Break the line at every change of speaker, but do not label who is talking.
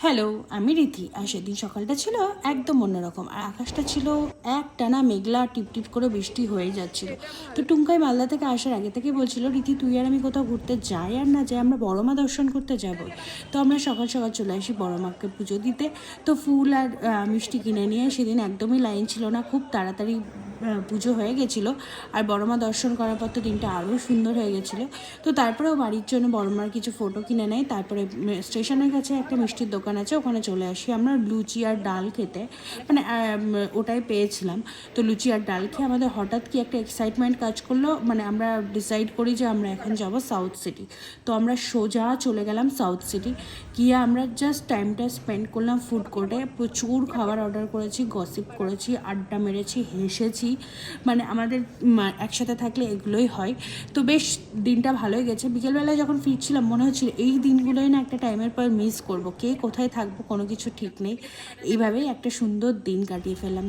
Hello, আমি রীতি। আর সেদিন সকালটা ছিল একদম অন্যরকম। আর আকাশটা ছিল একটানা মেঘলা, টিপটিপ করে বৃষ্টি হয়ে যাচ্ছিল। তো টুঙ্কাই মালদা থেকে আসার আগে থেকেই বলছিল, রীতি তুই আর আমি কোথাও ঘুরতে যাই আর না যাই, আমরা বড় মা দর্শন করতে যাবই। তো আমরা সকাল সকাল চলে আসি বড় মাকে পুজো দিতে। তো ফুল আর মিষ্টি কিনে নিয়ে সেদিন একদমই লাইন ছিল না, খুব তাড়াতাড়ি পুজো হয়ে গেছিলো। আর বড়মা দর্শন করার পর তো দিনটা আরও সুন্দর হয়ে গেছিলো। তো তারপরেও বাড়ির জন্য বড়মার কিছু ফটো কিনে নেয়। তারপরে স্টেশনের কাছে একটা মিষ্টির দোকান আছে, ওখানে চলে আসি আমরা লুচি আর ডাল খেতে। মানে ওটাই পেয়েছিলাম। তো লুচি আর ডাল খেয়ে আমাদের হঠাৎ কি একটা এক্সাইটমেন্ট কাজ করলো। মানে আমরা ডিসাইড করি যে আমরা এখন যাব সাউথ সিটি। তো আমরা সোজা চলে গেলাম সাউথ সিটি। গিয়ে আমরা জাস্ট টাইমটা স্পেন্ড করলাম ফুড কোর্টে। প্রচুর খাবার অর্ডার করেছি, গসিপ করেছি, আড্ডা মেরেছি, হেসেছি। মানে আমাদের একসাথে থাকলে এগুলোই হয়। তো বেশ দিনটা ভালোই গেছে। বিকেলবেলায় যখন ফিরছিলাম মনে হচ্ছিল এই দিনগুলোই না একটা টাইমের পর মিস করব, কে কোথায় থাকবো কোনো কিছু ঠিক নেই। এইভাবেই একটা সুন্দর দিন কাটিয়ে ফেললাম।